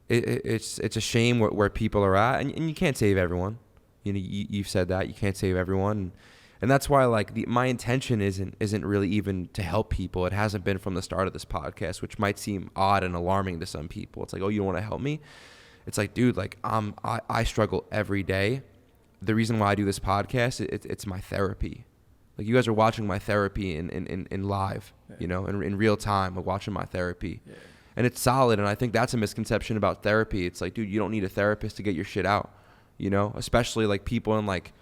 it's a shame where people are at, and you can't save everyone. You've said that you can't save everyone, and that's why like my intention isn't really even to help people. It hasn't been from the start of this podcast, which might seem odd and alarming to some people. It's like, oh, you don't want to help me? It's like, dude, like I struggle every day. The reason why I do this podcast, it's my therapy. Like you guys are watching my therapy in live, in real time, like watching my therapy. Yeah. And it's solid, and I think that's a misconception about therapy. It's like, dude, you don't need a therapist to get your shit out, especially like people in like,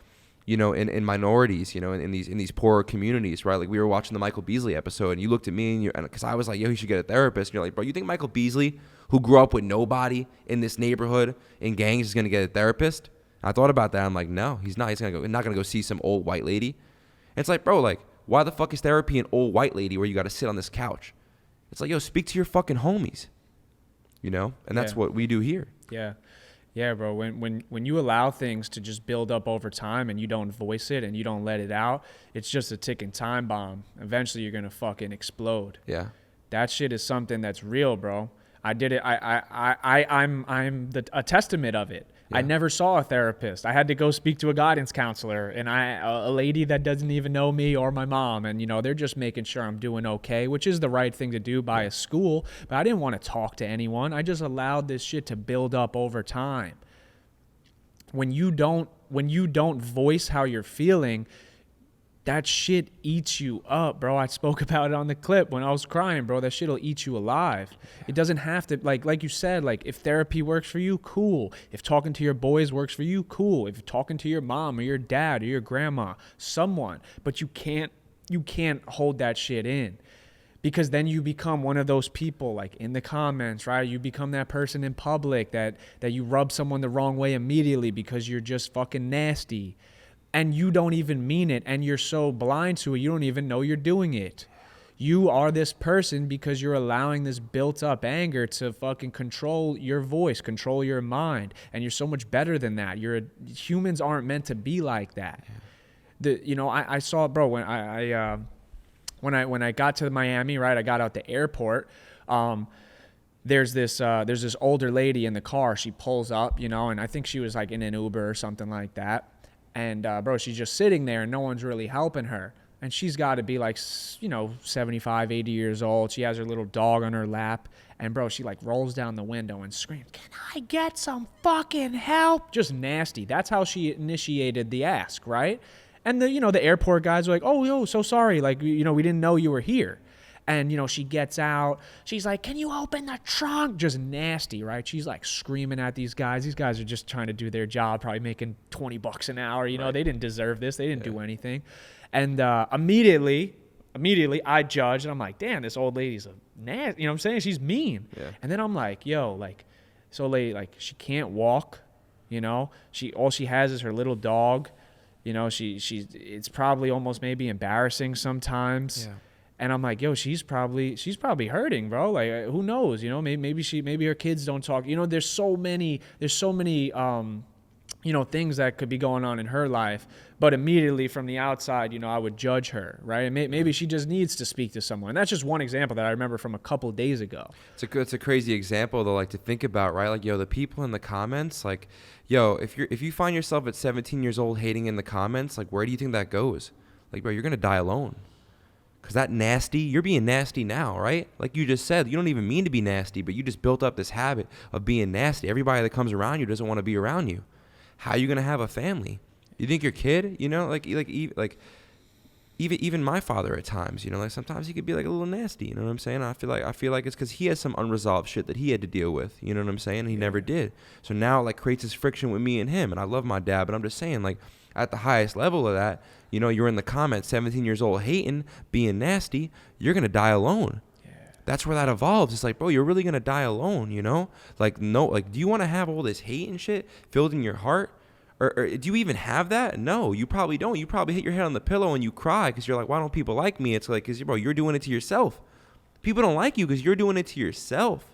in minorities, in these poorer communities, right? Like we were watching the Michael Beasley episode, and you looked at me, and because I was like, yo, you should get a therapist. And you're like, bro, you think Michael Beasley, who grew up with nobody in this neighborhood in gangs, is gonna get a therapist? I thought about that. I'm like, no, he's not. He's not gonna go see some old white lady. And it's like, bro, like, why the fuck is therapy an old white lady where you got to sit on this couch? It's like, yo, speak to your fucking homies, and that's what we do here. Yeah. Yeah, bro. When you allow things to just build up over time and you don't voice it and you don't let it out, it's just a ticking time bomb. Eventually you're going to fucking explode. Yeah. That shit is something that's real, bro. I did it. I'm a testament of it. Yeah. I never saw a therapist. I had to go speak to a guidance counselor, and a lady that doesn't even know me or my mom, and they're just making sure I'm doing okay, which is the right thing to do by a school. But I didn't want to talk to anyone. I just allowed this shit to build up over time. When you don't voice how you're feeling, that shit eats you up, bro. I spoke about it on the clip when I was crying, bro. That shit'll eat you alive. It doesn't have to, like you said, like if therapy works for you, cool. If talking to your boys works for you, cool. If talking to your mom or your dad or your grandma, someone. But you can't hold that shit in. Because then you become one of those people like in the comments, right? You become that person in public that you rub someone the wrong way immediately because you're just fucking nasty. And you don't even mean it, and you're so blind to it, you don't even know you're doing it. You are this person because you're allowing this built-up anger to fucking control your voice, control your mind, and you're so much better than that. Humans aren't meant to be like that. I saw, bro, when I got to Miami, right? I got out the airport. There's this older lady in the car. She pulls up, and I think she was like in an Uber or something like that. And, bro, she's just sitting there and no one's really helping her. And she's got to be like, 75, 80 years old. She has her little dog on her lap. And, bro, she like rolls down the window and screams, "Can I get some fucking help?" Just nasty. That's how she initiated the ask, right? And the airport guys are like, "Oh, yo, so sorry. Like, we didn't know you were here." And, she gets out. She's like, "Can you open the trunk?" Just nasty, right? She's like screaming at these guys. These guys are just trying to do their job, probably making $20 an hour. Right. They didn't deserve this. They didn't do anything. And immediately I judged. And I'm like, damn, this old lady's a nasty. You know what I'm saying? She's mean. Yeah. And then I'm like, yo, like, so lady, like, she can't walk. All she has is her little dog. It's probably almost maybe embarrassing sometimes. Yeah. And I'm like, yo, she's probably hurting, bro. Like, who knows? Maybe her kids don't talk. There's so many things that could be going on in her life. But immediately from the outside, I would judge her, right? And maybe she just needs to speak to someone. That's just one example that I remember from a couple of days ago. It's a crazy example though, like to think about, right? Like, yo, the people in the comments, like, yo, if you find yourself at 17 years old hating in the comments, like, where do you think that goes? Like, bro, you're gonna die alone. Because that nasty, you're being nasty now, right? Like you just said, you don't even mean to be nasty, but you just built up this habit of being nasty. Everybody that comes around you doesn't want to be around you. How are you going to have a family? You think your kid, even my father at times, like sometimes he could be like a little nasty, you know what I'm saying? I feel like it's because he has some unresolved shit that he had to deal with, you know what I'm saying? And he never did. So now like creates this friction with me and him. And I love my dad, but I'm just saying like at the highest level of that, you're in the comments, 17 years old, hating, being nasty, you're going to die alone. Yeah. That's where that evolves. It's like, bro, you're really going to die alone, Like, no, like, do you want to have all this hate and shit filled in your heart? Or do you even have that? No, you probably don't. You probably hit your head on the pillow and you cry because you're like, why don't people like me? It's like, because, bro, you're doing it to yourself. People don't like you because you're doing it to yourself,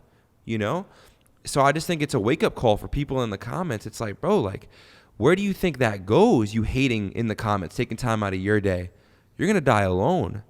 So I just think it's a wake-up call for people in the comments. It's like, bro, like, where do you think that goes, you hating in the comments, taking time out of your day? You're going to die alone.